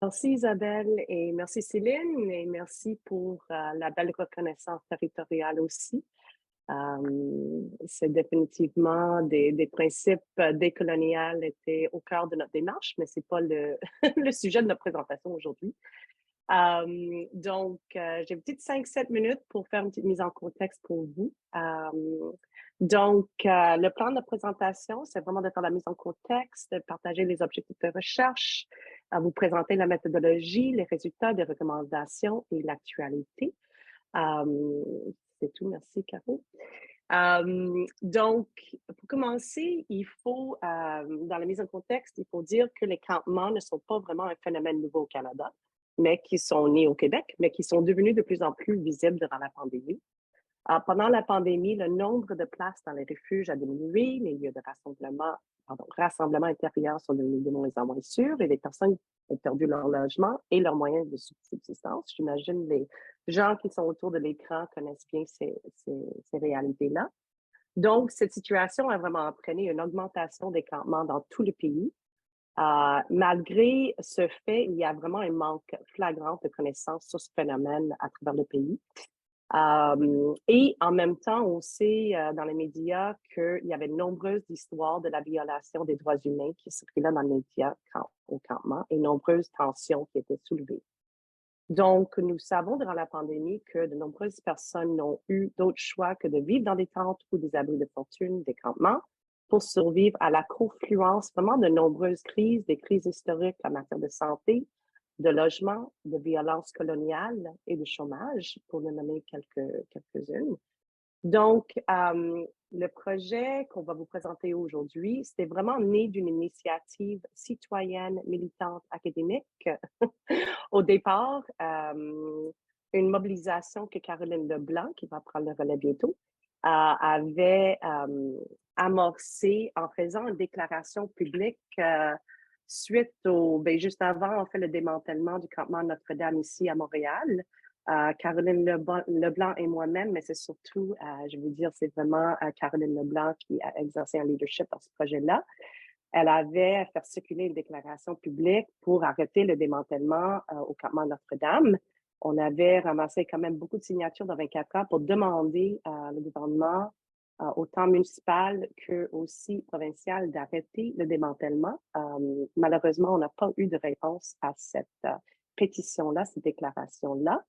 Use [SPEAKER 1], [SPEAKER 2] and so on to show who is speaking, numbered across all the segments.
[SPEAKER 1] Merci Isabelle et merci Céline et merci pour la belle reconnaissance territoriale aussi. C'est définitivement des principes décoloniales étaient au cœur de notre démarche, mais c'est pas le, le sujet de notre présentation aujourd'hui. J'ai une petite 5-7 minutes pour faire une petite mise en contexte pour vous. Le plan de présentation, c'est vraiment de faire la mise en contexte, de partager les objectifs de recherche, à vous présenter la méthodologie, les résultats des recommandations et l'actualité. Euh, c'est tout. Merci, Caro. Pour commencer, dans la mise en contexte, il faut dire que les campements ne sont pas vraiment un phénomène nouveau au Canada, mais qui sont nés au Québec, mais qui sont devenus de plus en plus visibles durant la pandémie. Pendant la pandémie, le nombre de places dans les refuges a diminué, les lieux de rassemblement intérieur sont devenus de moins en moins sûrs et les personnes ont perdu leur logement et leurs moyens de subsistance. J'imagine les gens qui sont autour de l'écran connaissent bien ces réalités-là. Donc, cette situation a vraiment entraîné une augmentation des campements dans tout le pays. Malgré ce fait, il y a vraiment un manque flagrant de connaissances sur ce phénomène à travers le pays. Et en même temps, on sait dans les médias qu'il y avait de nombreuses histoires de la violation des droits humains qui circulaient dans les médias au campement et nombreuses tensions qui étaient soulevées. Donc, nous savons durant la pandémie que de nombreuses personnes n'ont eu d'autre choix que de vivre dans des tentes ou des abris de fortune, des campements, pour survivre à la confluence vraiment de nombreuses crises, des crises historiques en matière de santé, de logement, de violence coloniale et de chômage, pour ne nommer quelques-unes. Le projet qu'on va vous présenter aujourd'hui, c'était vraiment né d'une initiative citoyenne, militante, académique. Au départ, une mobilisation que Caroline Leblanc, qui va prendre le relais bientôt, avait amorcée en faisant une déclaration publique suite juste avant, en fait, le démantèlement du campement Notre-Dame ici à Montréal. Caroline Leblanc et moi-même, mais c'est surtout, je veux dire, c'est vraiment Caroline Leblanc qui a exercé un leadership dans ce projet-là. Elle avait fait circuler une déclaration publique pour arrêter le démantèlement au campement Notre-Dame. On avait ramassé quand même beaucoup de signatures dans 24 heures pour demander au gouvernement, autant municipal que aussi provincial, d'arrêter le démantèlement. Malheureusement, on n'a pas eu de réponse à cette pétition-là, cette déclaration-là.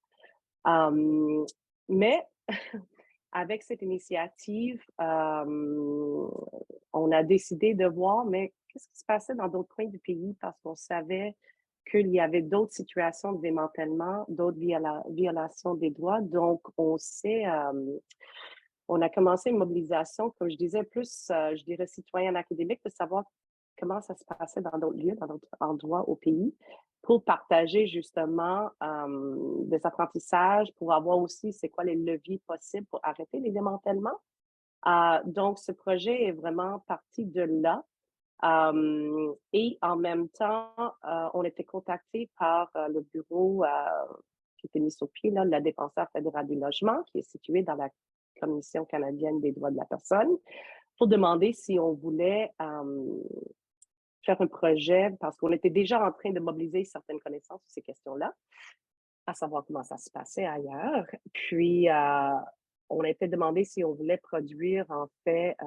[SPEAKER 1] Mais avec cette initiative, on a décidé de voir, mais qu'est-ce qui se passait dans d'autres coins du pays parce qu'on savait qu'il y avait d'autres situations de démantèlement, d'autres violations des droits. Donc, on a commencé une mobilisation, comme je disais, plus, je dirais, citoyenne académique, de savoir comment ça se passait dans d'autres lieux, dans d'autres endroits au pays, pour partager justement des apprentissages, pour avoir aussi c'est quoi les leviers possibles pour arrêter les démantèlements. Donc, ce projet est vraiment parti de là. Et en même temps, on était contacté par le bureau qui était mis sur pied, là, la défenseur fédérale du logement, qui est situé dans la Commission canadienne des droits de la personne, pour demander si on voulait faire un projet, parce qu'on était déjà en train de mobiliser certaines connaissances sur ces questions-là, à savoir comment ça se passait ailleurs. Puis, on a été demandé si on voulait produire, en fait,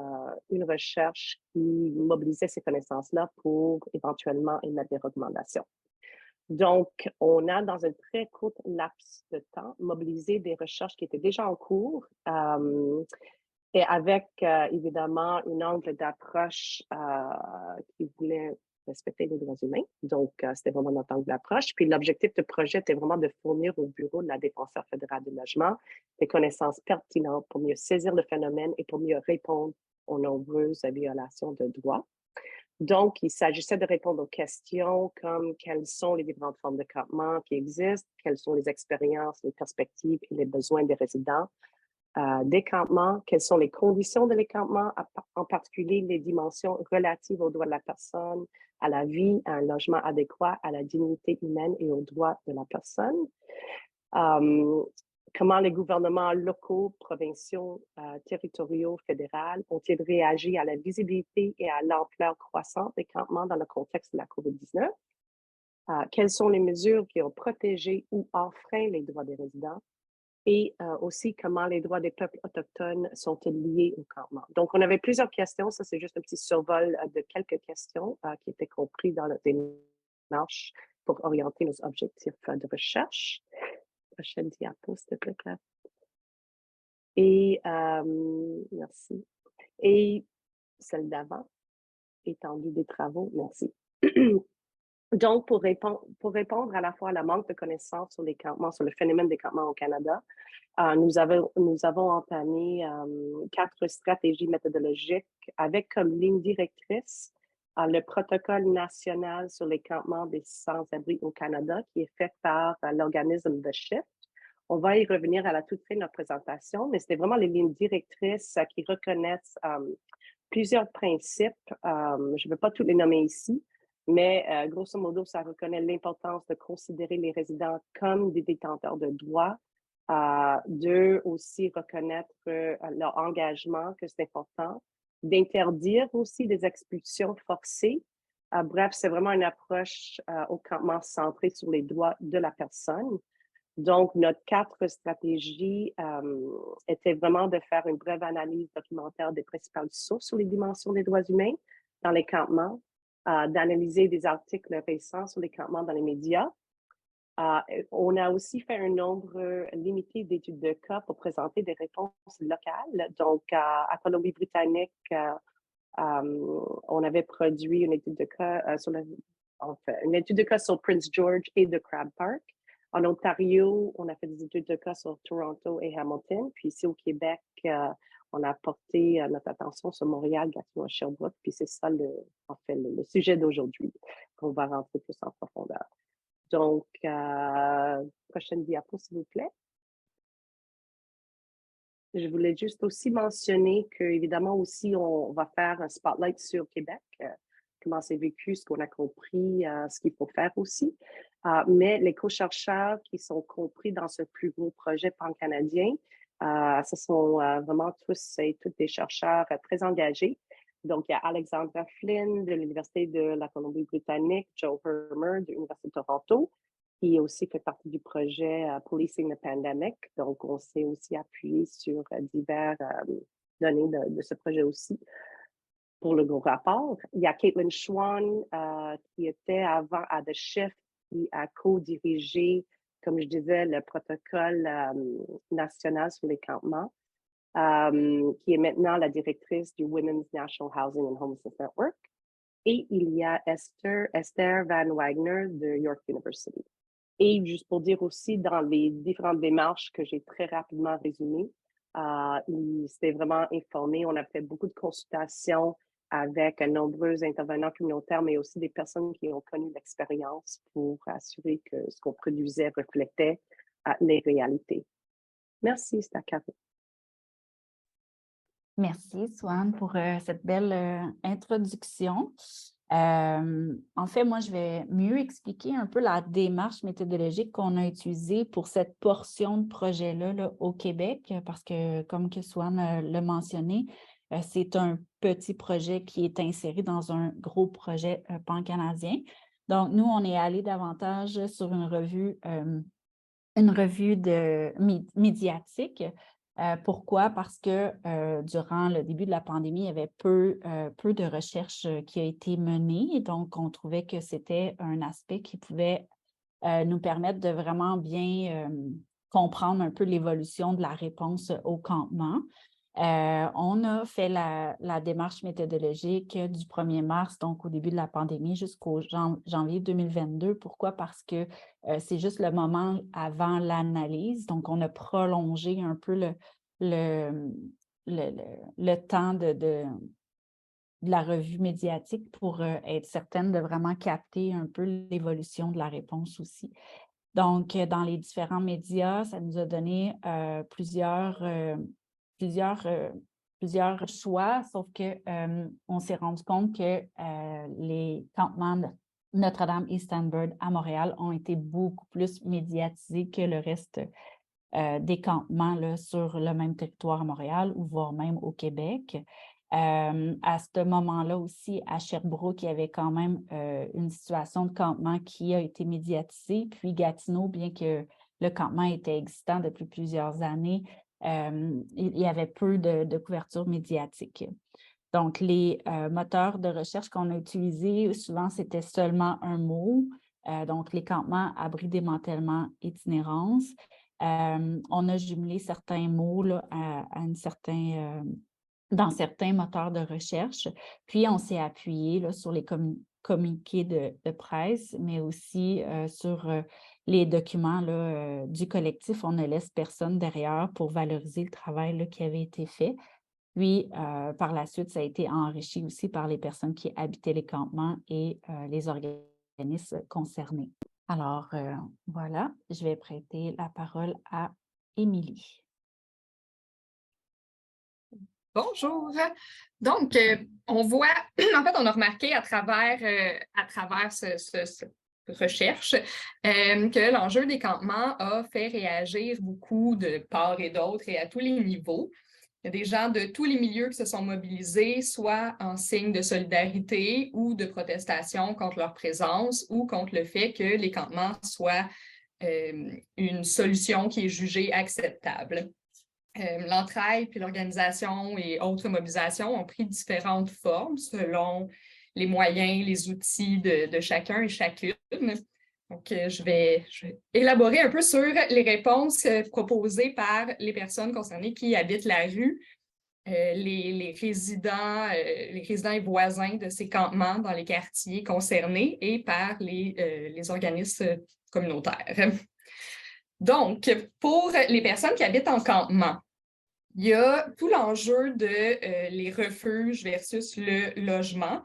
[SPEAKER 1] une recherche qui mobilisait ces connaissances-là pour éventuellement émettre des recommandations. Donc, on a, dans un très court laps de temps, mobilisé des recherches qui étaient déjà en cours et avec, évidemment, un angle d'approche qui voulait respecter les droits humains. Donc, c'était vraiment notre angle d'approche. Puis, l'objectif du projet était vraiment de fournir au Bureau de la défenseure fédérale du logement des connaissances pertinentes pour mieux saisir le phénomène et pour mieux répondre aux nombreuses violations de droits. Donc, il s'agissait de répondre aux questions comme quelles sont les différentes formes de campement qui existent, quelles sont les expériences, les perspectives et les besoins des résidents des campements, quelles sont les conditions de les campements, en particulier les dimensions relatives aux droits de la personne, à la vie, à un logement adéquat, à la dignité humaine et aux droits de la personne. Comment les gouvernements locaux, provinciaux, territoriaux, fédéraux ont-ils réagi à la visibilité et à l'ampleur croissante des campements dans le contexte de la COVID-19? Quelles sont les mesures qui ont protégé ou enfreint les droits des résidents? Et aussi, comment les droits des peuples autochtones sont-ils liés au campement? Donc, on avait plusieurs questions. Ça, c'est juste un petit survol de quelques questions qui étaient compris dans notre démarche pour orienter nos objectifs de recherche. Prochaine diapo, s'il te plaît, Claire. Et merci. Et celle d'avant, étendue des travaux, merci. Donc, pour répondre à la fois à la manque de connaissances sur les campements, sur le phénomène des campements au Canada, nous avons entamé 4 stratégies méthodologiques avec comme ligne directrice le protocole national sur les campements des sans-abri au Canada, qui est fait par l'organisme The Shift. On va y revenir à la toute fin de notre présentation, mais c'était vraiment les lignes directrices qui reconnaissent plusieurs principes. Je ne vais pas tous les nommer ici, mais grosso modo, ça reconnaît l'importance de considérer les résidents comme des détenteurs de droits, de aussi reconnaître leur engagement, que c'est important, d'interdire aussi des expulsions forcées. Bref, c'est vraiment une approche au campement centrée sur les droits de la personne. Donc, notre 4 stratégies étaient vraiment de faire une brève analyse documentaire des principales sources sur les dimensions des droits humains dans les campements, d'analyser des articles récents sur les campements dans les médias. On a aussi fait un nombre limité d'études de cas pour présenter des réponses locales. Donc, à Colombie-Britannique, on avait produit une étude de cas une étude de cas sur Prince George et de Crab Park. En Ontario, on a fait des études de cas sur Toronto et Hamilton. Puis ici au Québec, on a porté notre attention sur Montréal, Gatineau, Sherbrooke. Puis c'est ça le sujet d'aujourd'hui qu'on va rentrer plus en profondeur. Donc, prochaine diapo, s'il vous plaît. Je voulais juste aussi mentionner qu'évidemment aussi, on va faire un spotlight sur Québec, comment c'est vécu, ce qu'on a compris, ce qu'il faut faire aussi. Mais les co-chercheurs qui sont compris dans ce plus gros projet pan-canadien, ce sont vraiment tous et toutes des chercheurs très engagés. Donc, il y a Alexandra Flynn de l'Université de la Colombie-Britannique, Joe Hermer de l'Université de Toronto, qui aussi fait partie du projet Policing the Pandemic. Donc, on s'est aussi appuyé sur divers données de ce projet aussi pour le gros rapport. Il y a Caitlin Schwan qui était avant à The Shift, qui a co-dirigé, comme je disais, le protocole national sur les campements, qui est maintenant la directrice du Women's National Housing and Homelessness Network. Et il y a Esther Van Wagner de York University. Et juste pour dire aussi, dans les différentes démarches que j'ai très rapidement résumées, il s'était vraiment informé. On a fait beaucoup de consultations avec nombreux intervenants communautaires, mais aussi des personnes qui ont connu l'expérience pour assurer que ce qu'on produisait reflétait les réalités. Merci, c'est à Caro.
[SPEAKER 2] Merci, Swan, pour cette belle introduction. En fait, moi, je vais mieux expliquer un peu la démarche méthodologique qu'on a utilisée pour cette portion de projet-là là, au Québec, parce que, comme que Swan l'a mentionné, c'est un petit projet qui est inséré dans un gros projet pan-canadien. Donc, nous, on est allé davantage sur une revue médiatique. Pourquoi? Parce que durant le début de la pandémie, il y avait peu de recherche qui a été menée. Donc, on trouvait que c'était un aspect qui pouvait nous permettre de vraiment bien comprendre un peu l'évolution de la réponse au campement. On a fait la démarche méthodologique du 1er mars, donc au début de la pandémie, jusqu'au janvier 2022. Pourquoi? Parce que c'est juste le moment avant l'analyse. Donc, on a prolongé un peu le temps de la revue médiatique pour être certaine de vraiment capter un peu l'évolution de la réponse aussi. Donc, dans les différents médias, ça nous a donné plusieurs choix, sauf qu'on s'est rendu compte que les campements de Notre-Dame et Stanford à Montréal ont été beaucoup plus médiatisés que le reste des campements là, sur le même territoire à Montréal ou voire même au Québec. À ce moment-là aussi, à Sherbrooke, il y avait quand même une situation de campement qui a été médiatisée. Puis Gatineau, bien que le campement était existant depuis plusieurs années, il y avait peu de couverture médiatique. Donc, les moteurs de recherche qu'on a utilisés, souvent, c'était seulement un mot. Donc, les campements, abris, démantèlement, itinérance. On a jumelé certains mots là, dans certains moteurs de recherche. Puis, on s'est appuyé là, sur les communiqués de presse, mais aussi sur les documents là, du collectif. On ne laisse personne derrière pour valoriser le travail là, qui avait été fait. Puis, par la suite, ça a été enrichi aussi par les personnes qui habitaient les campements et les organismes concernés. Alors, voilà, je vais prêter la parole à Émilie.
[SPEAKER 3] Bonjour. Donc, on voit, en fait, on a remarqué à travers cette recherche que l'enjeu des campements a fait réagir beaucoup de part et d'autre et à tous les niveaux. Il y a des gens de tous les milieux qui se sont mobilisés, soit en signe de solidarité ou de protestation contre leur présence ou contre le fait que les campements soient une solution qui est jugée acceptable. L'entraide puis l'organisation et autres mobilisations ont pris différentes formes selon les moyens, les outils de chacun et chacune. Donc, je vais élaborer un peu sur les réponses proposées par les personnes concernées qui habitent la rue, les résidents et voisins de ces campements dans les quartiers concernés et par les organismes communautaires. Donc, pour les personnes qui habitent en campement, il y a tout l'enjeu de les refuges versus le logement,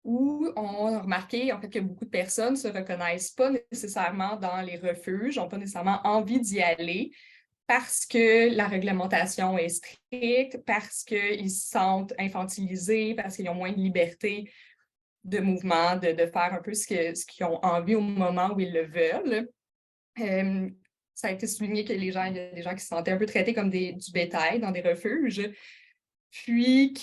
[SPEAKER 3] où on a remarqué en fait, que beaucoup de personnes ne se reconnaissent pas nécessairement dans les refuges, n'ont pas nécessairement envie d'y aller parce que la réglementation est stricte, parce qu'ils se sentent infantilisés, parce qu'ils ont moins de liberté de mouvement, de faire un peu ce qu'ils ont envie au moment où ils le veulent. Ça a été souligné que il y a des gens qui se sentaient un peu traités comme du bétail dans des refuges, puis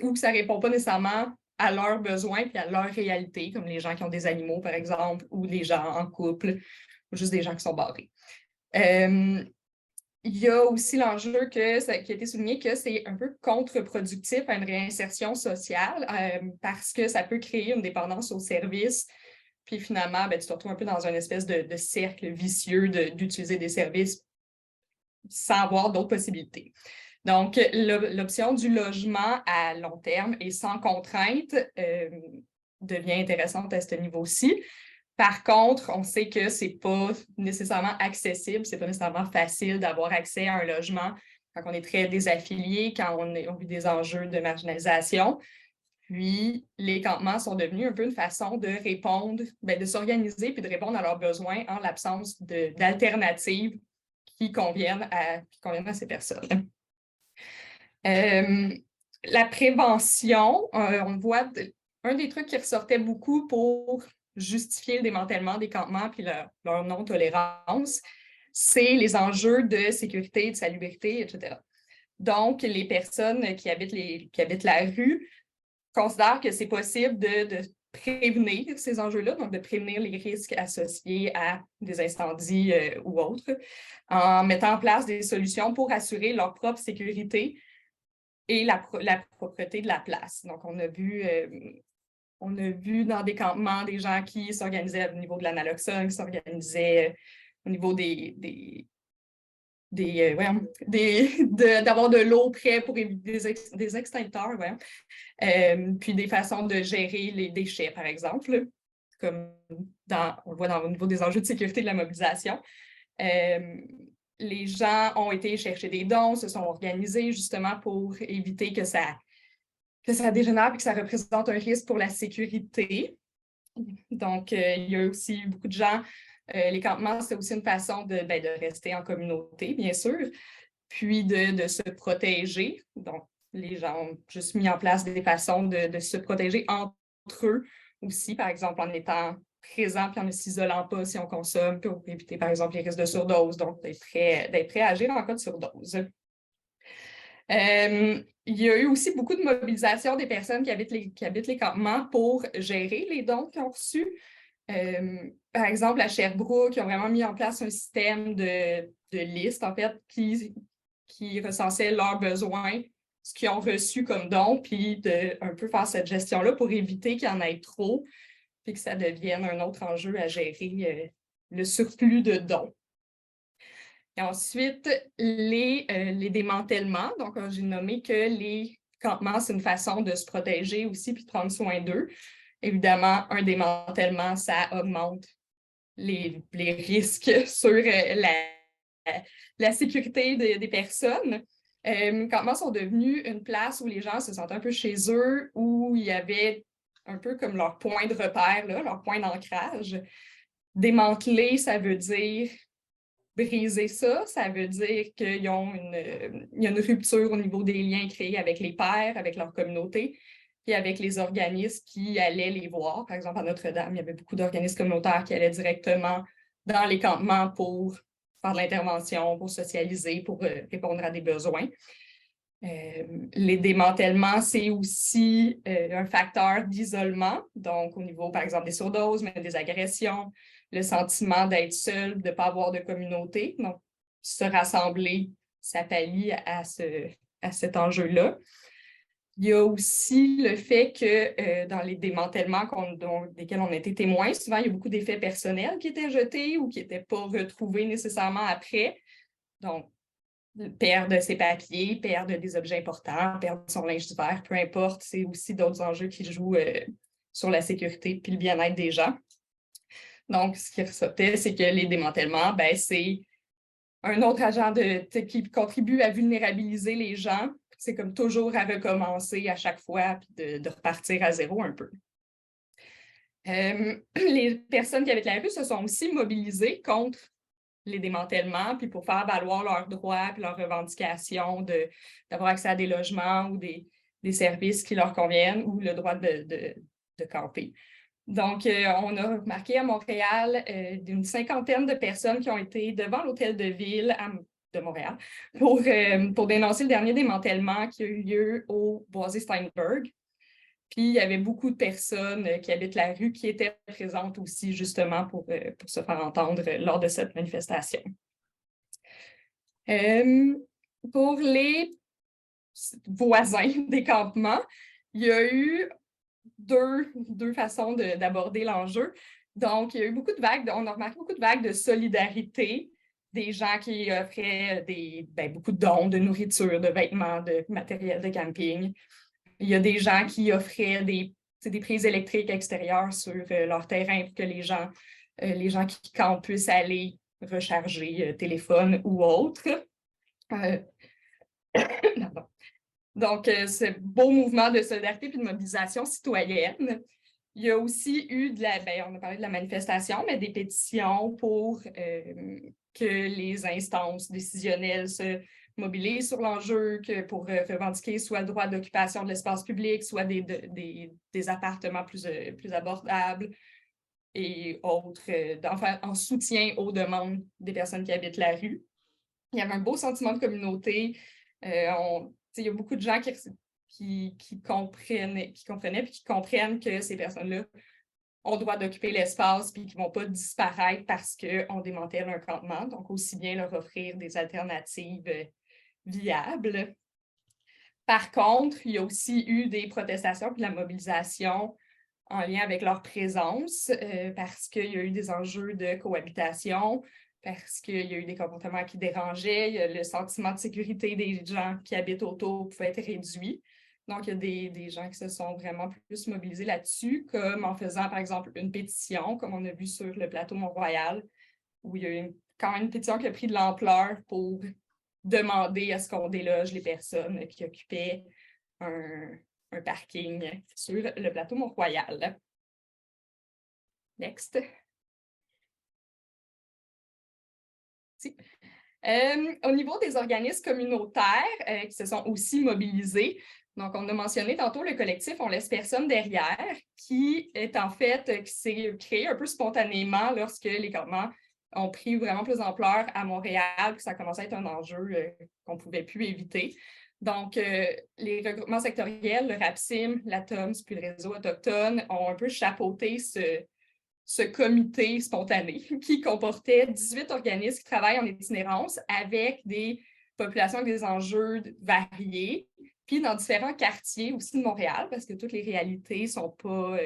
[SPEAKER 3] ou que ça ne répond pas nécessairement à leurs besoins et à leur réalité, comme les gens qui ont des animaux, par exemple, ou les gens en couple, ou juste des gens qui sont barrés. Il y a aussi l'enjeu qui a été souligné que c'est un peu contre-productif à une réinsertion sociale parce que ça peut créer une dépendance aux services. Puis finalement, tu te retrouves un peu dans une espèce de cercle vicieux d'utiliser des services sans avoir d'autres possibilités. Donc, l'option du logement à long terme et sans contrainte devient intéressante à ce niveau-ci. Par contre, on sait que ce n'est pas nécessairement accessible, ce n'est pas nécessairement facile d'avoir accès à un logement quand on est très désaffilié, quand on vit des enjeux de marginalisation. Puis, les campements sont devenus un peu une façon de répondre, de s'organiser puis de répondre à leurs besoins en l'absence d'alternatives qui conviennent à ces personnes. La prévention, on voit un des trucs qui ressortait beaucoup pour justifier le démantèlement des campements puis leur non-tolérance, c'est les enjeux de sécurité, de salubrité, etc. Donc, les personnes qui habitent la rue considèrent que c'est possible de prévenir ces enjeux-là, donc de prévenir les risques associés à des incendies ou autres, en mettant en place des solutions pour assurer leur propre sécurité et la propreté de la place. Donc, on a vu dans des campements des gens qui s'organisaient au niveau de l'analoxone, qui s'organisaient au niveau d'avoir de l'eau près pour éviter des extincteurs, puis des façons de gérer les déchets, par exemple, comme on le voit au niveau des enjeux de sécurité de la mobilisation. Les gens ont été chercher des dons, se sont organisés justement pour éviter que ça dégénère et que ça représente un risque pour la sécurité. Donc, il y a aussi beaucoup de gens. Les campements, c'est aussi une façon de rester en communauté, bien sûr, puis de se protéger. Donc, les gens ont juste mis en place des façons de se protéger entre eux aussi, par exemple en étant présent puis en ne s'isolant pas si on consomme, pour éviter, par exemple, les risques de surdose, donc d'être prêt à agir en cas de surdose. Il y a eu aussi beaucoup de mobilisation des personnes qui habitent les campements pour gérer les dons qu'ils ont reçus. Par exemple, à Sherbrooke, ils ont vraiment mis en place un système de liste, en fait, qui recensait leurs besoins, ce qu'ils ont reçu comme dons, puis de un peu faire cette gestion-là pour éviter qu'il y en ait trop, puis que ça devienne un autre enjeu à gérer le surplus de dons. Et ensuite, les démantèlements. Donc, j'ai nommé que les campements, c'est une façon de se protéger aussi puis de prendre soin d'eux. Évidemment, un démantèlement, ça augmente les risques sur la sécurité des personnes. Les campements sont devenus une place où les gens se sentent un peu chez eux, où il y avait un peu comme leur point de repère, là, leur point d'ancrage. Démanteler, ça veut dire briser ça, ça veut dire qu'il y a une rupture au niveau des liens créés avec les pairs, avec leur communauté, puis avec les organismes qui allaient les voir. Par exemple, à Notre-Dame, il y avait beaucoup d'organismes communautaires qui allaient directement dans les campements pour faire de l'intervention, pour socialiser, pour répondre à des besoins. Les démantèlements, c'est aussi un facteur d'isolement, donc au niveau, par exemple, des surdoses, mais des agressions, le sentiment d'être seul, de ne pas avoir de communauté. Donc, se rassembler, ça pallie à cet enjeu-là. Il y a aussi le fait que dans les démantèlements desquels on a été témoins, souvent, il y a beaucoup d'effets personnels qui étaient jetés ou qui n'étaient pas retrouvés nécessairement après. Donc, perdre ses papiers, perdre des objets importants, perdre son linge d'hiver, peu importe. C'est aussi d'autres enjeux qui jouent sur la sécurité et le bien-être des gens. Donc, ce qui ressortait, c'est que les démantèlements, c'est un autre agent qui contribue à vulnérabiliser les gens. C'est comme toujours à recommencer à chaque fois puis de repartir à zéro un peu. Les personnes qui habitent la rue se sont aussi mobilisées contre les démantèlements, puis pour faire valoir leurs droits et leurs revendications d'avoir accès à des logements ou des services qui leur conviennent ou le droit de camper. Donc, on a remarqué à Montréal une 50aine de personnes qui ont été devant l'hôtel de ville de Montréal pour dénoncer le dernier démantèlement qui a eu lieu au Boisé-Steinberg. Puis, il y avait beaucoup de personnes qui habitent la rue qui étaient présentes aussi, justement, pour se faire entendre lors de cette manifestation. Pour les voisins des campements, il y a eu deux façons d'aborder l'enjeu. Donc, il y a eu beaucoup de vagues, on a remarqué beaucoup de vagues de solidarité, des gens qui offraient beaucoup de dons, de nourriture, de vêtements, de matériel de camping. Il y a des gens qui offraient des prises électriques extérieures sur leur terrain pour que les gens qui campent puissent aller recharger téléphone ou autre. Donc, ce beau mouvement de solidarité et de mobilisation citoyenne. Il y a aussi eu on a parlé de la manifestation, mais des pétitions pour que les instances décisionnelles se mobilisent sur l'enjeu, pour revendiquer soit le droit d'occupation de l'espace public, soit des appartements plus abordables et autres, en soutien aux demandes des personnes qui habitent la rue. Il y avait un beau sentiment de communauté. Il y a beaucoup de gens qui comprenaient puis qui comprennent que ces personnes-là ont le droit d'occuper l'espace puis qui ne vont pas disparaître parce qu'on démantèle un campement. Donc, aussi bien leur offrir des alternatives viables. Par contre, il y a aussi eu des protestations puis de la mobilisation en lien avec leur présence parce qu'il y a eu des enjeux de cohabitation, parce qu'il y a eu des comportements qui dérangeaient, le sentiment de sécurité des gens qui habitent autour pouvait être réduit. Donc, il y a des gens qui se sont vraiment plus mobilisés là-dessus, comme en faisant, par exemple, une pétition, comme on a vu sur le plateau Mont-Royal, où il y a eu quand même une pétition qui a pris de l'ampleur pour demander à ce qu'on déloge les personnes qui occupaient un parking sur le plateau Mont-Royal. Next. Au niveau des organismes communautaires qui se sont aussi mobilisés, donc on a mentionné tantôt le collectif On laisse personne derrière, qui s'est créé un peu spontanément lorsque les campements ont pris vraiment plus d'ampleur à Montréal, que ça commençait à être un enjeu qu'on ne pouvait plus éviter. Donc, les regroupements sectoriels, le RAPSIM, la TOMS, puis le Réseau autochtone ont un peu chapeauté ce comité spontané qui comportait 18 organismes qui travaillent en itinérance avec des populations avec des enjeux variés, puis dans différents quartiers aussi de Montréal, parce que toutes les réalités ne sont pas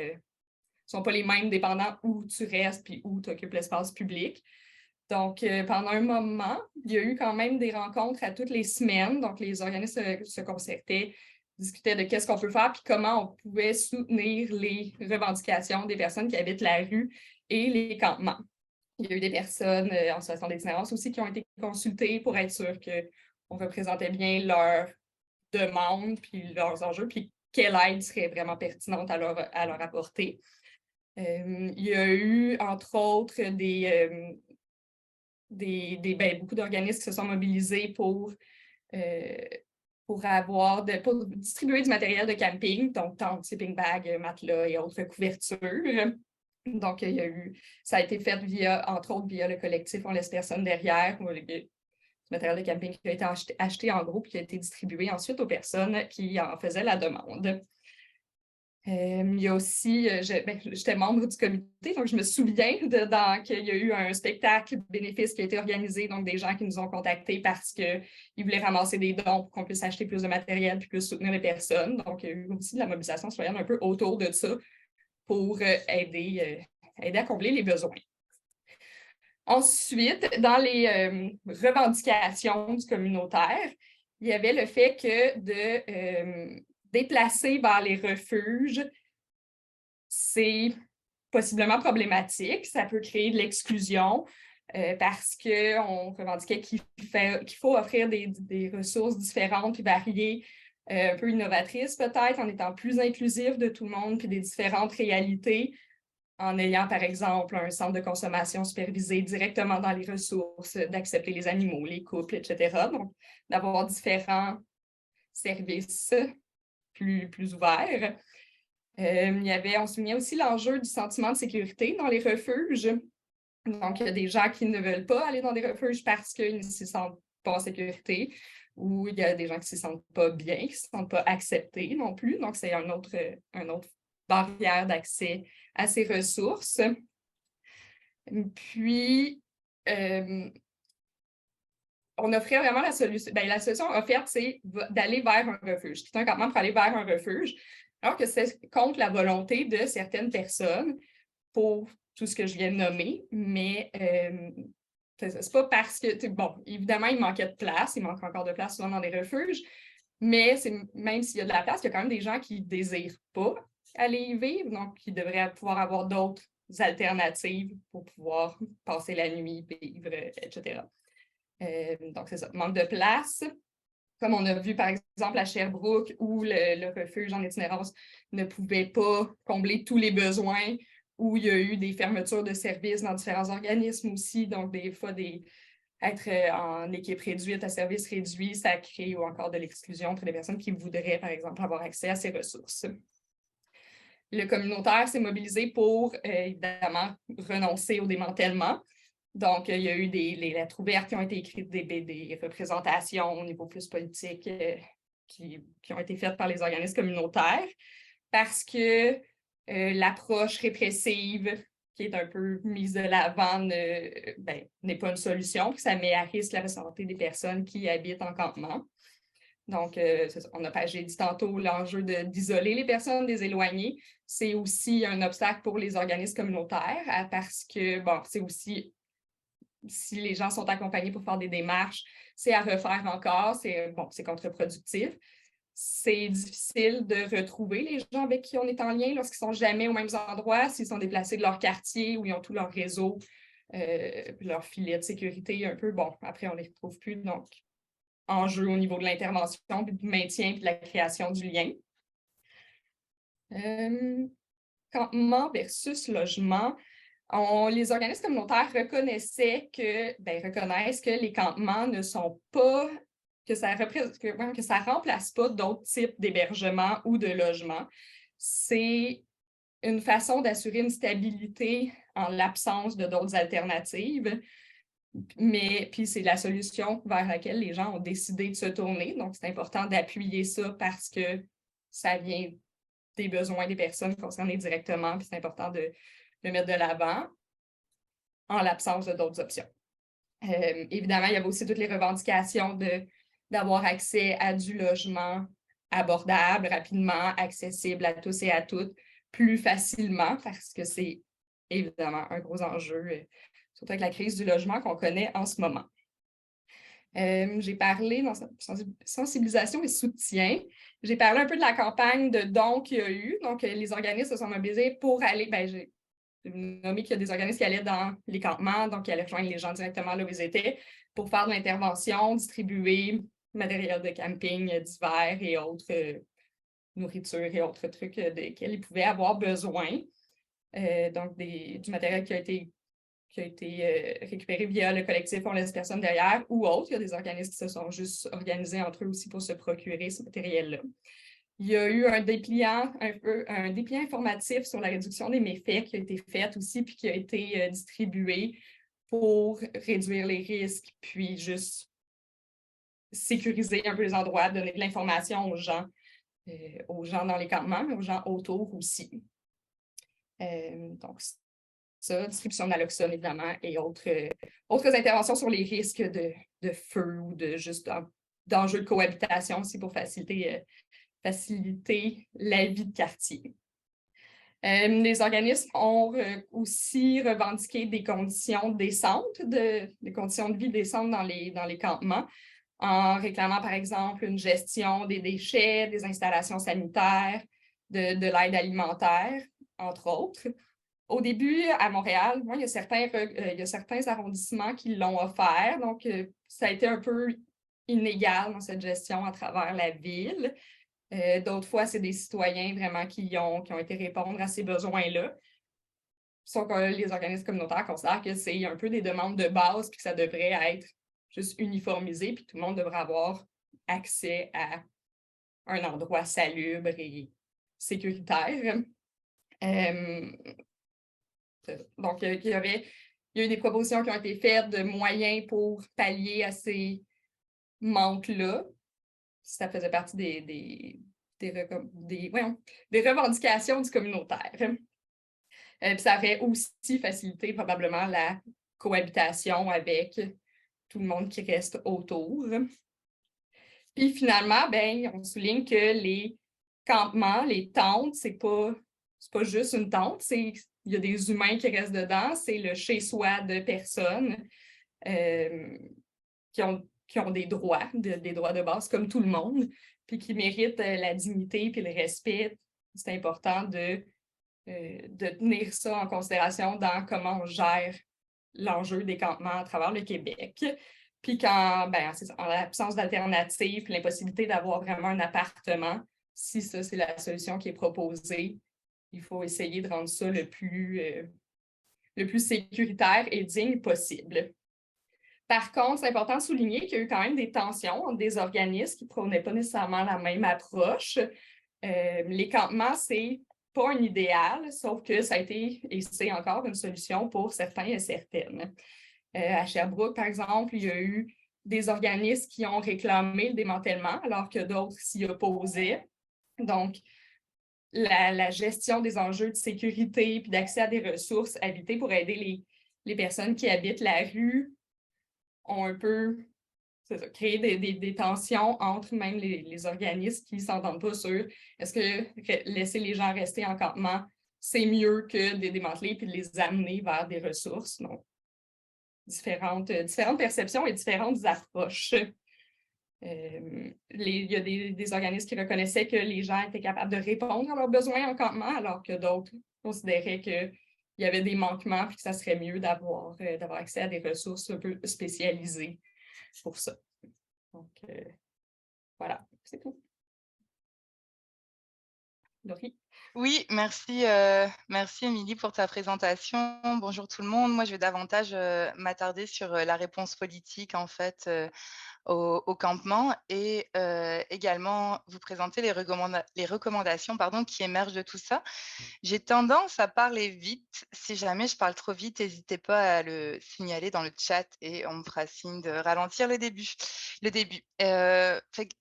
[SPEAKER 3] les mêmes dépendant où tu restes puis où tu occupes l'espace public. Donc, pendant un moment, il y a eu quand même des rencontres à toutes les semaines. Donc, les organismes se concertaient, discutaient de qu'est-ce qu'on peut faire puis comment on pouvait soutenir les revendications des personnes qui habitent la rue et les campements. Il y a eu des personnes en situation d'itinérance aussi qui ont été consultées pour être sûr qu'on représentait bien leurs demandes puis leurs enjeux puis quelle aide serait vraiment pertinente à leur apporter. Il y a eu, entre autres, beaucoup d'organismes qui se sont mobilisés pour distribuer du matériel de camping, donc tentes, sleeping bags, matelas et autres couvertures. Donc, ça a été fait entre autres, via le collectif On laisse personne derrière, où le matériel de camping qui a été acheté en groupe et qui a été distribué ensuite aux personnes qui en faisaient la demande. Il y a aussi, j'étais membre du comité, donc je me souviens qu'il y a eu un spectacle bénéfice qui a été organisé, donc des gens qui nous ont contactés parce qu'ils voulaient ramasser des dons pour qu'on puisse acheter plus de matériel puis plus soutenir les personnes. Donc, il y a eu aussi de la mobilisation citoyenne un peu autour de ça pour aider à combler les besoins. Ensuite, dans les revendications du communautaire, il y avait le fait que de déplacer vers les refuges, c'est possiblement problématique. Ça peut créer de l'exclusion parce qu'on revendiquait qu'il faut offrir des ressources différentes et variées, un peu innovatrices peut-être, en étant plus inclusif de tout le monde puis des différentes réalités, en ayant, par exemple, un centre de consommation supervisé directement dans les ressources, d'accepter les animaux, les couples, etc. Donc, d'avoir différents services plus ouverts. On soulignait aussi l'enjeu du sentiment de sécurité dans les refuges. Donc, il y a des gens qui ne veulent pas aller dans des refuges parce qu'ils ne s'y sentent pas en sécurité, ou il y a des gens qui ne s'y sentent pas bien, qui ne se sentent pas acceptés non plus. Donc, c'est un autre barrière d'accès à ces ressources. Puis, on offrait vraiment la solution. La solution offerte, c'est d'aller vers un refuge, quitter un campement pour aller vers un refuge, alors que c'est contre la volonté de certaines personnes pour tout ce que je viens de nommer, mais c'est pas parce que, bon, évidemment, il manquait de place, il manque encore de place souvent dans des refuges, mais même s'il y a de la place, il y a quand même des gens qui ne désirent pas aller y vivre, donc qui devraient pouvoir avoir d'autres alternatives pour pouvoir passer la nuit, vivre, etc. Donc, c'est ça, manque de place. Comme on a vu, par exemple, à Sherbrooke, où le refuge en itinérance ne pouvait pas combler tous les besoins, où il y a eu des fermetures de services dans différents organismes aussi. Donc, des fois, être en équipe réduite, à service réduit, ça crée ou encore de l'exclusion pour les personnes qui voudraient, par exemple, avoir accès à ces ressources. Le communautaire s'est mobilisé pour, évidemment, renoncer au démantèlement. Donc, il y a eu des lettres ouvertes qui ont été écrites, des représentations au niveau plus politique qui ont été faites par les organismes communautaires parce que l'approche répressive qui est un peu mise de l'avant n'est pas une solution, puis ça met à risque la santé des personnes qui habitent en campement. Donc, j'ai dit tantôt, l'enjeu d'isoler les personnes, des éloigner, c'est aussi un obstacle pour les organismes communautaires parce que, bon, c'est aussi si les gens sont accompagnés pour faire des démarches, c'est à refaire encore, c'est contre-productif. C'est difficile de retrouver les gens avec qui on est en lien lorsqu'ils ne sont jamais aux mêmes endroits, s'ils sont déplacés de leur quartier où ils ont tout leur réseau, leur filet de sécurité un peu. Bon, après, on ne les retrouve plus, donc enjeu au niveau de l'intervention, du maintien et de la création du lien. Campement versus logement. Les organismes communautaires reconnaissent que les campements ne sont pas, que ça ne remplace pas d'autres types d'hébergement ou de logement. C'est une façon d'assurer une stabilité en l'absence de d'autres alternatives. Mais puis c'est la solution vers laquelle les gens ont décidé de se tourner. Donc, c'est important d'appuyer ça parce que ça vient des besoins des personnes concernées directement, puis c'est important de le mettre de l'avant en l'absence d'autres options. Évidemment, il y avait aussi toutes les revendications d'avoir accès à du logement abordable, rapidement, accessible à tous et à toutes, plus facilement, parce que c'est évidemment un gros enjeu, surtout avec la crise du logement qu'on connaît en ce moment. J'ai parlé dans sensibilisation et soutien. J'ai parlé un peu de la campagne de dons qu'il y a eu. Donc, les organismes se sont mobilisés pour aller, j'ai nommé qu'il y a des organismes qui allaient dans les campements, donc qui allaient rejoindre les gens directement là où ils étaient pour faire de l'intervention, distribuer matériel de camping d'hiver et autres nourriture et autres trucs desquels ils pouvaient avoir besoin. Donc, du matériel qui a été récupéré via le collectif On laisse personne derrière ou autre. Il y a des organismes qui se sont juste organisés entre eux aussi pour se procurer ce matériel-là. Il y a eu un dépliant informatif sur la réduction des méfaits qui a été fait aussi, puis qui a été distribué pour réduire les risques, puis juste sécuriser un peu les endroits, donner de l'information aux gens dans les campements, mais aux gens autour aussi. Donc, ça, distribution de naloxone, évidemment, et autres interventions sur les risques de feu ou d'enjeux de cohabitation aussi pour faciliter la vie de quartier. Les organismes ont aussi revendiqué des conditions décentes, des conditions de vie décentes dans les campements, en réclamant, par exemple, une gestion des déchets, des installations sanitaires, de l'aide alimentaire, entre autres. Au début, à Montréal, il y a certains arrondissements qui l'ont offert, donc ça a été un peu inégal dans cette gestion à travers la ville. D'autres fois, c'est des citoyens vraiment qui ont été répondre à ces besoins-là. Sauf que les organismes communautaires considèrent que c'est un peu des demandes de base puis que ça devrait être juste uniformisé puis que tout le monde devrait avoir accès à un endroit salubre et sécuritaire. Donc, il y a eu des propositions qui ont été faites de moyens pour pallier à ces manques-là. Ça faisait partie des revendications du communautaire. Puis ça aurait aussi facilité probablement la cohabitation avec tout le monde qui reste autour. Puis finalement, on souligne que les campements, les tentes, c'est pas juste une tente, il y a des humains qui restent dedans, c'est le chez-soi de personnes qui ont des droits de base comme tout le monde, puis qui méritent la dignité puis le respect. C'est important de tenir ça en considération dans comment on gère l'enjeu des campements à travers le Québec. Puis en l'absence d'alternative, l'impossibilité d'avoir vraiment un appartement, si ça, c'est la solution qui est proposée, il faut essayer de rendre ça le plus sécuritaire et digne possible. Par contre, c'est important de souligner qu'il y a eu quand même des tensions entre des organismes qui ne prônaient pas nécessairement la même approche. Les campements, c'est pas un idéal, sauf que ça a été, et c'est encore une solution pour certains et certaines. À Sherbrooke, par exemple, il y a eu des organismes qui ont réclamé le démantèlement, alors que d'autres s'y opposaient. Donc, la gestion des enjeux de sécurité puis d'accès à des ressources habitées pour aider les personnes qui habitent la rue ont un peu créé des tensions entre même les organismes qui ne s'entendent pas sur est-ce que laisser les gens rester en campement, c'est mieux que de les démanteler puis de les amener vers des ressources. Donc, différentes perceptions et différentes approches. Il y a des organismes qui reconnaissaient que les gens étaient capables de répondre à leurs besoins en campement, alors que d'autres considéraient qu'il y avait des manquements et que ça serait mieux d'avoir accès à des ressources un peu spécialisées pour ça. Donc, voilà, c'est tout. Laurie?
[SPEAKER 4] Oui, merci Émilie pour ta présentation. Bonjour tout le monde. Moi, je vais davantage m'attarder sur la réponse politique en fait au campement et également vous présenter les recommandations qui émergent de tout ça. J'ai tendance à parler vite. Si jamais je parle trop vite, n'hésitez pas à le signaler dans le chat et on me fera signe de ralentir le début.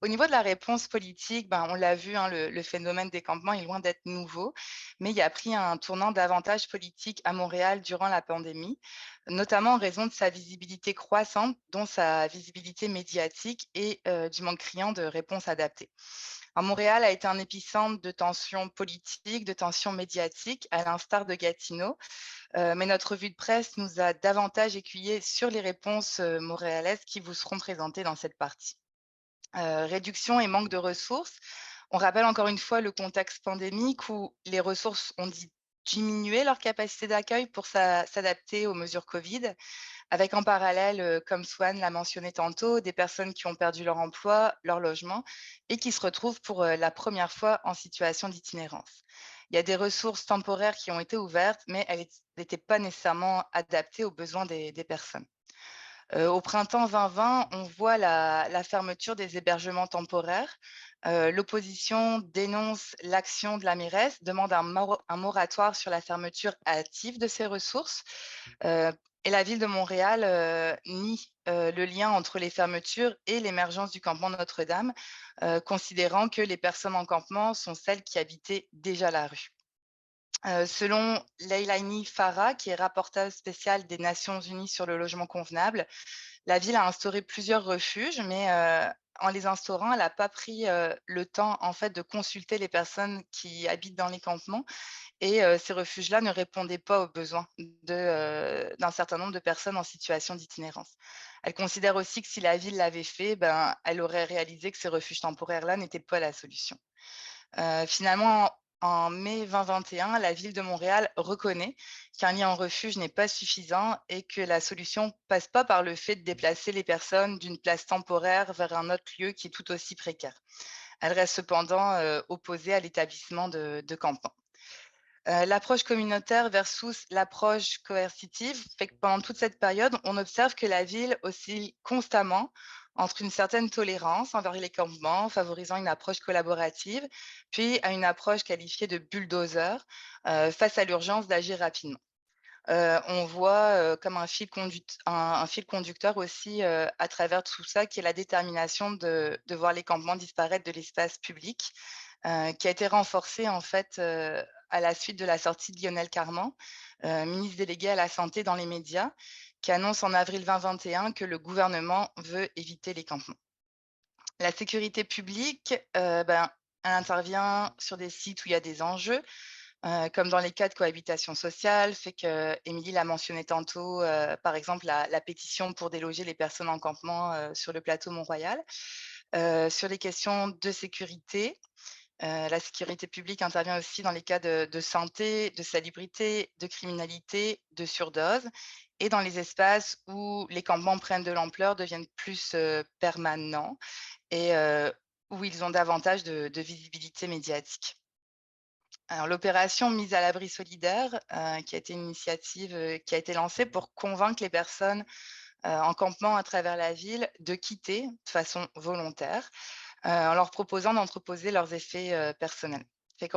[SPEAKER 4] Au niveau de la réponse politique, on l'a vu, hein, le phénomène des campements est loin d'être nouveau, mais il a pris un tournant davantage politique à Montréal durant la pandémie, notamment en raison de sa visibilité croissante, dont sa visibilité médiatique et du manque criant de réponses adaptées. Alors, Montréal a été un épicentre de tensions politiques, de tensions médiatiques, à l'instar de Gatineau. Mais notre revue de presse nous a davantage écuyés sur les réponses montréalaises qui vous seront présentées dans cette partie. Réduction et manque de ressources. On rappelle encore une fois le contexte pandémique où les ressources ont diminué leur capacité d'accueil pour s'adapter aux mesures Covid, avec en parallèle, comme Swan l'a mentionné tantôt, des personnes qui ont perdu leur emploi, leur logement et qui se retrouvent pour la première fois en situation d'itinérance. Il y a des ressources temporaires qui ont été ouvertes, mais elles n'étaient pas nécessairement adaptées aux besoins des personnes. Au printemps 2020, on voit la fermeture des hébergements temporaires. L'opposition dénonce l'action de la mairesse, demande un moratoire sur la fermeture hâtive de ces ressources. Et la ville de Montréal nie le lien entre les fermetures et l'émergence du campement Notre-Dame, considérant que les personnes en campement sont celles qui habitaient déjà la rue. Selon Leilani Farah, qui est rapporteuse spéciale des Nations Unies sur le logement convenable, la ville a instauré plusieurs refuges, mais en les instaurant, elle n'a pas pris le temps en fait de consulter les personnes qui habitent dans les campements et ces refuges-là ne répondaient pas aux besoins d'un certain nombre de personnes en situation d'itinérance. Elle considère aussi que si la ville l'avait fait, elle aurait réalisé que ces refuges temporaires-là n'étaient pas la solution. Finalement, en mai 2021, la ville de Montréal reconnaît qu'un lien en refuge n'est pas suffisant et que la solution passe pas par le fait de déplacer les personnes d'une place temporaire vers un autre lieu qui est tout aussi précaire. Elle reste cependant opposée à l'établissement de campements. L'approche communautaire versus l'approche coercitive fait que pendant toute cette période, on observe que la ville oscille constamment entre une certaine tolérance envers les campements, favorisant une approche collaborative, puis à une approche qualifiée de bulldozer, face à l'urgence d'agir rapidement. On voit comme un fil conducteur aussi à travers tout ça, qui est la détermination de voir les campements disparaître de l'espace public, qui a été renforcée en fait à la suite de la sortie de Lionel Carman, ministre délégué à la santé dans les médias, qui annonce en avril 2021 que le gouvernement veut éviter les campements. La sécurité publique, elle intervient sur des sites où il y a des enjeux, comme dans les cas de cohabitation sociale, fait que Émilie l'a mentionné tantôt, par exemple la pétition pour déloger les personnes en campement sur le plateau Mont-Royal. Sur les questions de sécurité, la sécurité publique intervient aussi dans les cas de santé, de salubrité, de criminalité, de surdose et dans les espaces où les campements prennent de l'ampleur, deviennent plus permanents et où ils ont davantage de visibilité médiatique. Alors, l'opération Mise à l'abri solidaire, qui a été une initiative qui a été lancée pour convaincre les personnes en campement à travers la ville de quitter de façon volontaire, en leur proposant d'entreposer leurs effets personnels. Fait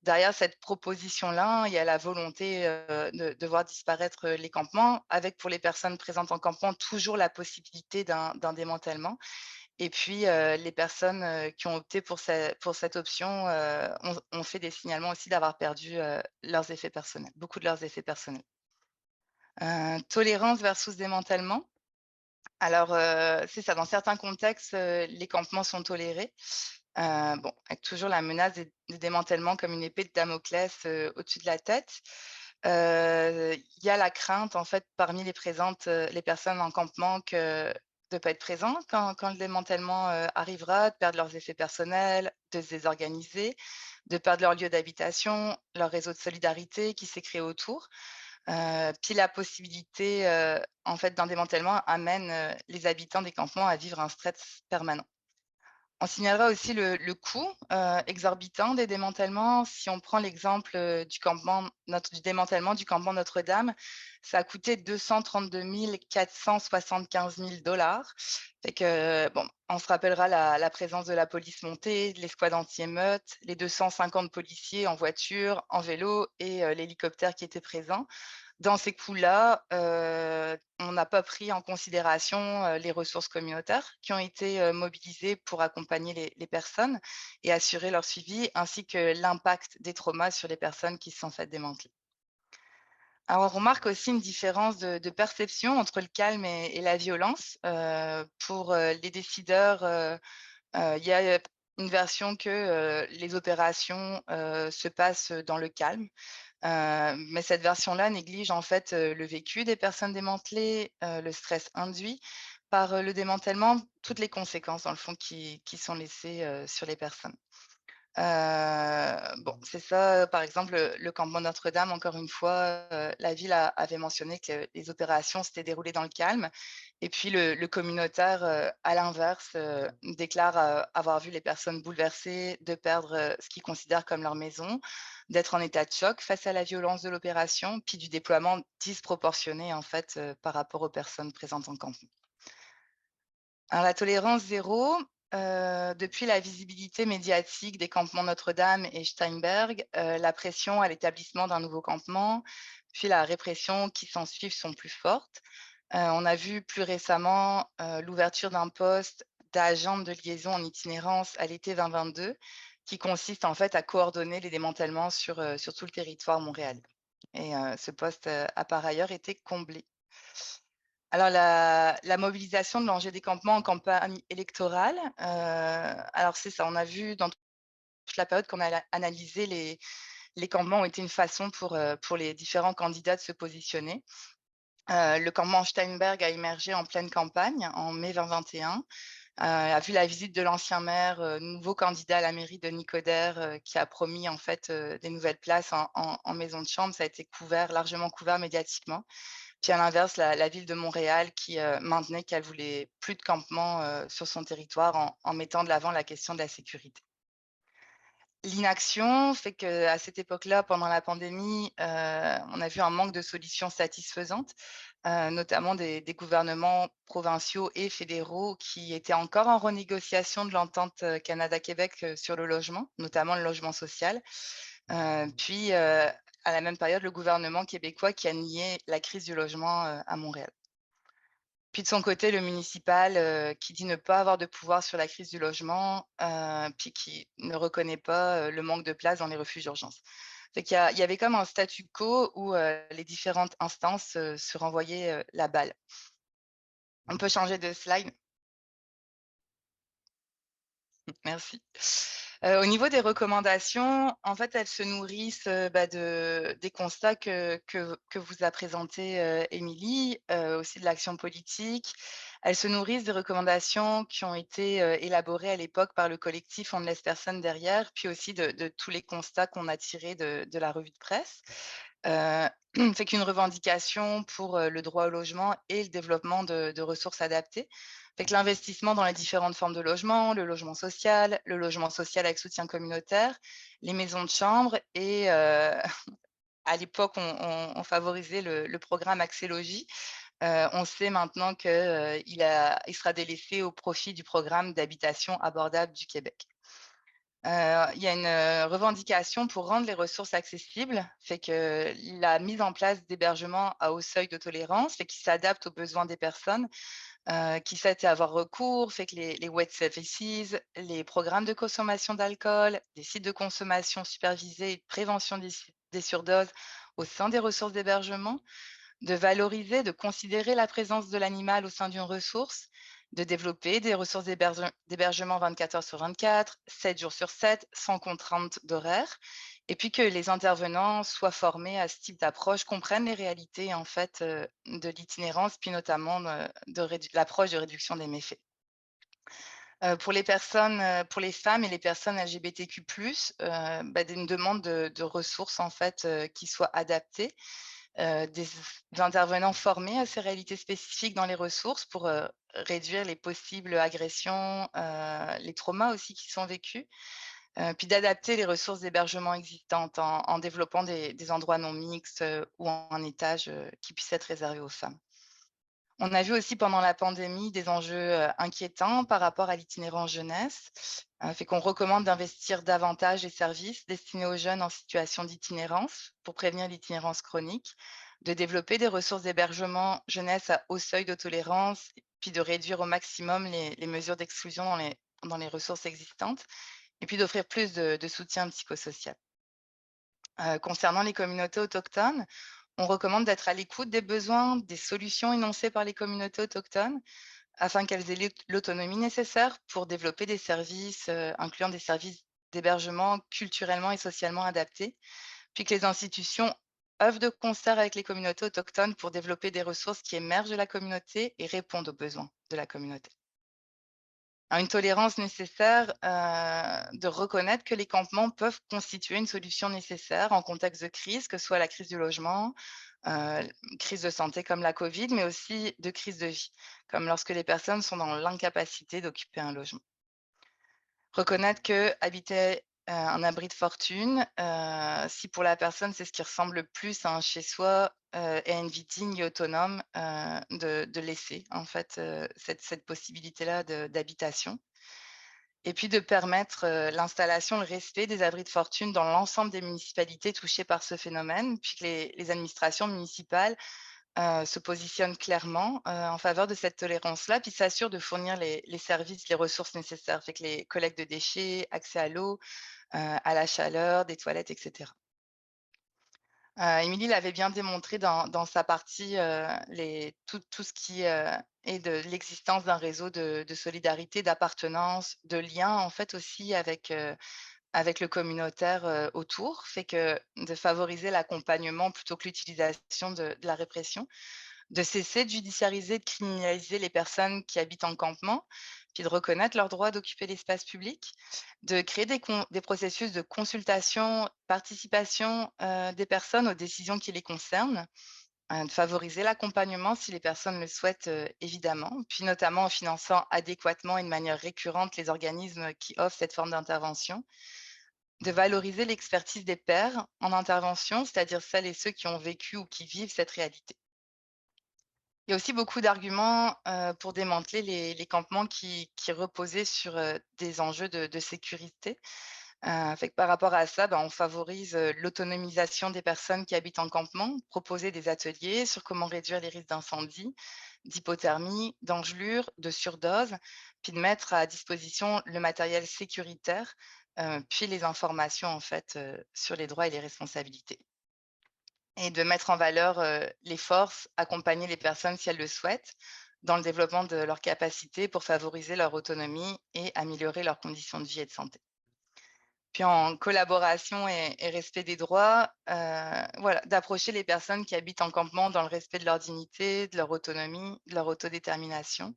[SPEAKER 4] derrière cette proposition-là, il y a la volonté de voir disparaître les campements, avec pour les personnes présentes en campement toujours la possibilité d'un démantèlement. Et puis, les personnes qui ont opté pour cette option ont fait des signalements aussi d'avoir perdu leurs effets personnels, beaucoup de leurs effets personnels. Tolérance versus démantèlement. Alors, c'est ça, dans certains contextes, les campements sont tolérés. Avec toujours la menace du démantèlement comme une épée de Damoclès au-dessus de la tête. Il y a la crainte, en fait, parmi les personnes en campement de ne pas être présentes quand le démantèlement arrivera, de perdre leurs effets personnels, de se désorganiser, de perdre leur lieu d'habitation, leur réseau de solidarité qui s'est créé autour. Puis la possibilité, en fait, d'un démantèlement amène les habitants des campements à vivre un stress permanent. On signalera aussi le coût exorbitant des démantèlements. Si on prend l'exemple du démantèlement du campement Notre-Dame, ça a coûté 232 475 000 $. Fait que, bon, on se rappellera la présence de la police montée, de l'escouade anti-émeute, les 250 policiers en voiture, en vélo et l'hélicoptère qui était présent. Dans ces coûts-là, on n'a pas pris en considération les ressources communautaires qui ont été mobilisées pour accompagner les personnes et assurer leur suivi, ainsi que l'impact des traumas sur les personnes qui se sont faites démanteler. Alors, on remarque aussi une différence de perception entre le calme et la violence. Pour les décideurs, il y a une version que les opérations se passent dans le calme. Mais cette version-là néglige en fait le vécu des personnes démantelées, le stress induit par le démantèlement, toutes les conséquences dans le fond qui sont laissées sur les personnes. Bon, c'est ça, par exemple, le campement Notre-Dame, encore une fois, la ville avait mentionné que les opérations s'étaient déroulées dans le calme. Et puis le communautaire, à l'inverse, déclare avoir vu les personnes bouleversées de perdre ce qu'ils considèrent comme leur maison, d'être en état de choc face à la violence de l'opération, puis du déploiement disproportionné, en fait, par rapport aux personnes présentes en campement. Alors la tolérance zéro, depuis la visibilité médiatique des campements Notre-Dame et Steinberg, la pression à l'établissement d'un nouveau campement, puis la répression qui s'ensuivent sont plus fortes. On a vu plus récemment, l'ouverture d'un poste d'agent de liaison en itinérance à l'été 2022, qui consiste en fait à coordonner les démantèlements sur tout le territoire montréalais et ce poste, a par ailleurs été comblé. Alors la mobilisation de l'enjeu des campements en campagne électorale, alors c'est ça, on a vu dans toute la période qu'on a analysé les campements ont été une façon pour les différents candidats de se positionner. Le campement Steinberg a émergé en pleine campagne en mai 2021, a vu la visite de l'ancien maire, nouveau candidat à la mairie de Nicodère, qui a promis en fait, des nouvelles places en maison de chambre. Ça a été largement couvert médiatiquement. Puis à l'inverse, la ville de Montréal qui, maintenait qu'elle voulait plus de campements, sur son territoire en mettant de l'avant la question de la sécurité. L'inaction fait qu'à cette époque-là, pendant la pandémie, on a vu un manque de solutions satisfaisantes, notamment des gouvernements provinciaux et fédéraux qui étaient encore en renégociation de l'entente, Canada-Québec, sur le logement, notamment le logement social. Puis, à la même période, le gouvernement québécois qui a nié la crise du logement, à Montréal. Puis de son côté, le municipal, qui dit ne pas avoir de pouvoir sur la crise du logement, puis qui ne reconnaît pas, le manque de place dans les refuges d'urgence. Fait qu'il y avait comme un statu quo où, les différentes instances, se renvoyaient, la balle. On peut changer de slide? Merci. Au niveau des recommandations, en fait, elles se nourrissent, des constats que vous a présentés, Émilie, aussi de l'action politique. Elles se nourrissent des recommandations qui ont été, élaborées à l'époque par le collectif On ne laisse personne derrière, puis aussi de tous les constats qu'on a tirés de la revue de presse. Heu, Fait qu'une revendication pour, le droit au logement et le développement de ressources adaptées. Fait que l'investissement dans les différentes formes de logement, le logement social avec soutien communautaire, les maisons de chambre et à l'époque, on favorisait le programme Accès Logis. On sait maintenant que, il sera délaissé au profit du programme d'habitation abordable du Québec. Il y a une, revendication pour rendre les ressources accessibles, fait que la mise en place d'hébergements à haut seuil de tolérance, fait qu'ils s'adaptent aux besoins des personnes, qui souhaitent y avoir recours, fait que les wet services, les programmes de consommation d'alcool, des sites de consommation supervisés et de prévention des surdoses au sein des ressources d'hébergement, de valoriser, de considérer la présence de l'animal au sein d'une ressource, de développer des ressources d'hébergement 24 heures sur 24, 7 jours sur 7, sans contrainte d'horaire, et puis que les intervenants soient formés à ce type d'approche, comprennent les réalités en fait de l'itinérance, puis notamment l'approche de réduction des méfaits. Pour les personnes, pour les femmes et les personnes LGBTQ+, une demande de ressources en fait qui soient adaptées. des intervenants formés à ces réalités spécifiques dans les ressources pour réduire les possibles agressions, les traumas aussi qui sont vécus, puis d'adapter les ressources d'hébergement existantes en développant des endroits non mixtes ou en étage qui puissent être réservés aux femmes. On a vu aussi pendant la pandémie des enjeux inquiétants par rapport à l'itinérance jeunesse, fait qu'on recommande d'investir davantage les services destinés aux jeunes en situation d'itinérance pour prévenir l'itinérance chronique, de développer des ressources d'hébergement jeunesse à haut seuil de tolérance, puis de réduire au maximum les mesures d'exclusion dans les ressources existantes, et puis d'offrir plus de soutien psychosocial. Concernant les communautés autochtones, on recommande d'être à l'écoute des besoins, des solutions énoncées par les communautés autochtones, afin qu'elles aient l'autonomie nécessaire pour développer des services, incluant des services d'hébergement culturellement et socialement adaptés, puis que les institutions œuvrent de concert avec les communautés autochtones pour développer des ressources qui émergent de la communauté et répondent aux besoins de la communauté. Une tolérance nécessaire, de reconnaître que les campements peuvent constituer une solution nécessaire en contexte de crise, que ce soit la crise du logement, crise de santé comme la Covid, mais aussi de crise de vie, comme lorsque les personnes sont dans l'incapacité d'occuper un logement. Reconnaître qu'habiter un abri de fortune, si pour la personne, c'est ce qui ressemble le plus à un chez-soi, et à une vie digne et autonome, de laisser en fait, cette possibilité-là d'habitation. Et puis de permettre, l'installation, le respect des abris de fortune dans l'ensemble des municipalités touchées par ce phénomène, puis que les administrations municipales se positionnent clairement, en faveur de cette tolérance-là, puis s'assurent de fournir les services, les ressources nécessaires. Fait que les collectes de déchets, accès à l'eau, à la chaleur, des toilettes, et cetera. Émilie l'avait bien démontré dans sa partie, tout ce qui, est de l'existence d'un réseau de solidarité, d'appartenance, de lien, en fait, aussi avec le communautaire, autour. Fait que de favoriser l'accompagnement plutôt que l'utilisation de la répression, de cesser de judiciariser, de criminaliser les personnes qui habitent en campement, puis de reconnaître leur droit d'occuper l'espace public, de créer des processus de consultation, participation des personnes aux décisions qui les concernent, de favoriser l'accompagnement si les personnes le souhaitent, évidemment, puis notamment en finançant adéquatement et de manière récurrente les organismes qui offrent cette forme d'intervention, de valoriser l'expertise des pairs en intervention, c'est-à-dire celles et ceux qui ont vécu ou qui vivent cette réalité. Il y a aussi beaucoup d'arguments, pour démanteler les campements qui reposaient sur, des enjeux de sécurité. Fait que par rapport à ça, on favorise, l'autonomisation des personnes qui habitent en campement, proposer des ateliers sur comment réduire les risques d'incendie, d'hypothermie, d'engelure, de surdose, puis de mettre à disposition le matériel sécuritaire, puis les informations en fait, sur les droits et les responsabilités. Et de mettre en valeur, les forces, accompagner les personnes si elles le souhaitent, dans le développement de leurs capacités pour favoriser leur autonomie et améliorer leurs conditions de vie et de santé. Puis en collaboration et respect des droits, voilà, d'approcher les personnes qui habitent en campement dans le respect de leur dignité, de leur autonomie, de leur autodétermination,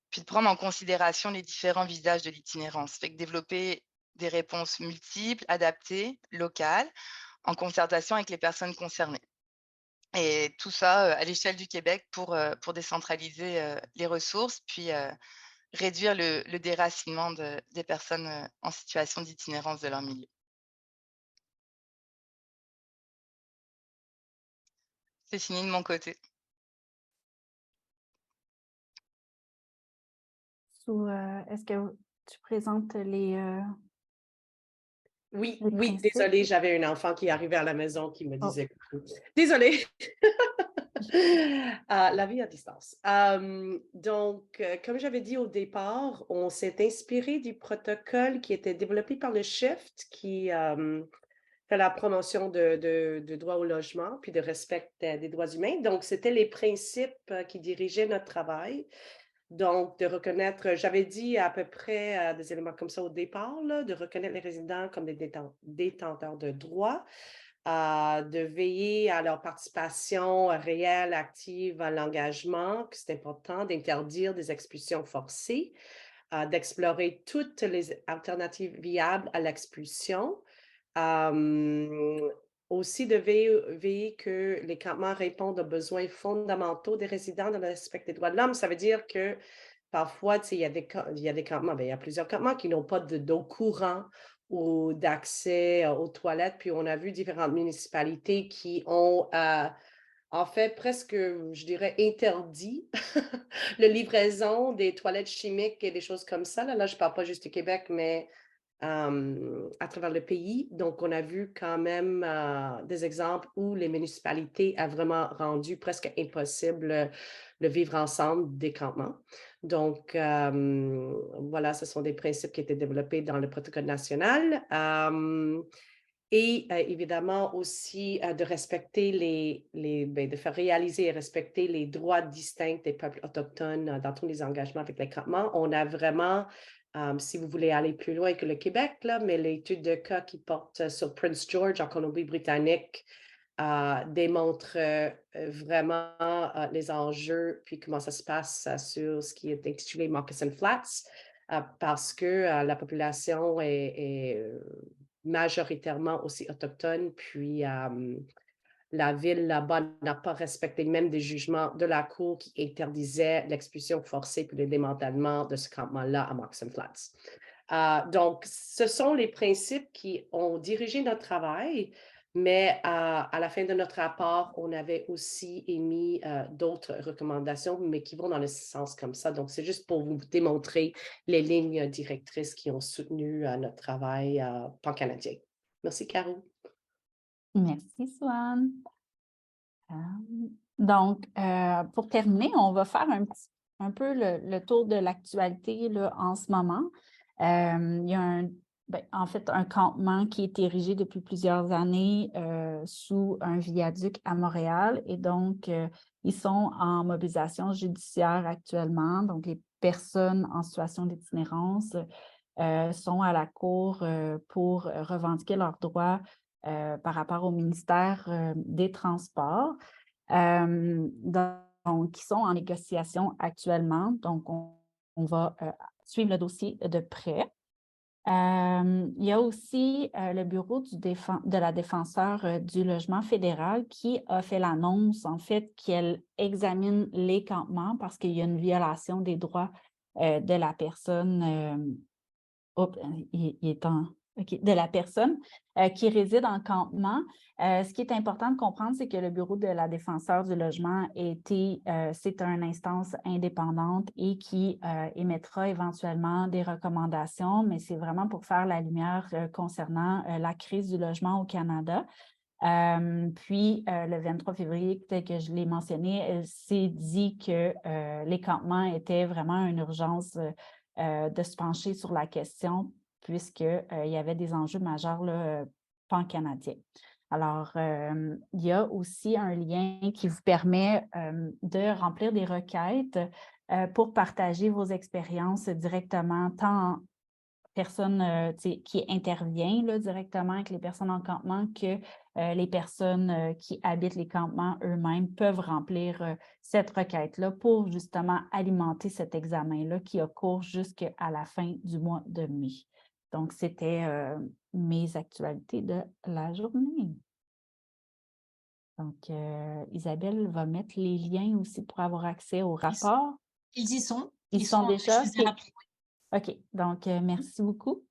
[SPEAKER 4] puis de prendre en considération les différents visages de l'itinérance. Fait que développer des réponses multiples, adaptées, locales, en concertation avec les personnes concernées. Et tout ça, à l'échelle du Québec pour décentraliser, les ressources, puis, réduire le déracinement des personnes, en situation d'itinérance de leur milieu. C'est fini de mon côté.
[SPEAKER 2] Est-ce que tu présentes
[SPEAKER 1] Oui,
[SPEAKER 2] les
[SPEAKER 1] oui,
[SPEAKER 2] principes?
[SPEAKER 1] désolée, j'avais un enfant qui arrivait à la maison qui me
[SPEAKER 2] Oh.
[SPEAKER 1] disait coucou. Désolée. La vie à distance. Donc, comme j'avais dit au départ, on s'est inspiré du protocole qui était développé par le SHIFT, qui fait la promotion de droit au logement, puis de respect des droits humains. Donc, c'était les principes qui dirigeaient notre travail. Donc, de reconnaître, j'avais dit à peu près des éléments comme ça au départ, là, de reconnaître les résidents comme des détenteurs de droits, de veiller à leur participation réelle, active à l'engagement, que c'est important, d'interdire des expulsions forcées, d'explorer toutes les alternatives viables à l'expulsion,
[SPEAKER 5] aussi de veiller que les campements répondent aux besoins fondamentaux des résidents dans le respect des droits de l'homme. Ça veut dire que parfois, tu sais, il y a des campements, il y a plusieurs campements qui n'ont pas d'eau courante ou d'accès aux toilettes. Puis on a vu différentes municipalités qui ont en fait presque, je dirais, interdit la livraison des toilettes chimiques et des choses comme ça. Là, je ne parle pas juste du Québec, mais à travers le pays. Donc, on a vu quand même des exemples où les municipalités ont vraiment rendu presque impossible le vivre ensemble des campements. Donc, voilà, ce sont des principes qui étaient développés dans le protocole national. Et évidemment aussi de respecter de faire réaliser et respecter les droits distincts des peuples autochtones dans tous les engagements avec les campements. On a vraiment, si vous voulez aller plus loin que le Québec, là, mais l'étude de cas qui porte sur Prince George en Colombie-Britannique démontre vraiment les enjeux, puis comment ça se passe sur ce qui est intitulé Moccasin Flats, parce que la population est majoritairement aussi autochtone, puis la ville là-bas n'a pas respecté même des jugements de la Cour qui interdisaient l'expulsion forcée puis le démantèlement de ce campement-là à Moccasin Flats. Donc, ce sont les principes qui ont dirigé notre travail, mais à la fin de notre rapport, on avait aussi émis d'autres recommandations, mais qui vont dans le sens comme ça. Donc, c'est juste pour vous démontrer les lignes directrices qui ont soutenu notre travail pan-canadien. Merci, Caro.
[SPEAKER 2] Merci, Swan. Donc, pour terminer, on va faire un peu le tour de l'actualité en ce moment. Il y a en fait un campement qui est érigé depuis plusieurs années sous un viaduc à Montréal et donc ils sont en mobilisation judiciaire actuellement. Donc, les personnes en situation d'itinérance sont à la cour pour revendiquer leurs droits par rapport au ministère des Transports. Donc, qui sont en négociation actuellement. Donc, on va suivre le dossier de près. Il y a aussi le bureau de la défenseure du logement fédéral qui a fait l'annonce, en fait, qu'elle examine les campements parce qu'il y a une violation des droits de la personne. De la personne qui réside en campement. Ce qui est important de comprendre, c'est que le bureau de la défenseure du logement c'est une instance indépendante et qui émettra éventuellement des recommandations, mais c'est vraiment pour faire la lumière concernant la crise du logement au Canada. Puis, le 23 février, tel que je l'ai mentionné, elle s'est dit que les campements étaient vraiment une urgence de se pencher sur la question puisqu'il y avait des enjeux majeurs pan-canadiens. Alors, il y a aussi un lien qui vous permet de remplir des requêtes pour partager vos expériences directement, tant personne qui intervient directement avec les personnes en campement que les personnes qui habitent les campements eux-mêmes peuvent remplir cette requête-là pour justement alimenter cet examen-là qui a cours jusqu'à la fin du mois de mai. Donc, c'était mes actualités de la journée. Donc, Isabelle va mettre les liens aussi pour avoir accès au rapport.
[SPEAKER 6] Ils y sont.
[SPEAKER 2] Ils sont déjà?
[SPEAKER 6] Je les ai rappelés.
[SPEAKER 2] OK. Donc, merci beaucoup.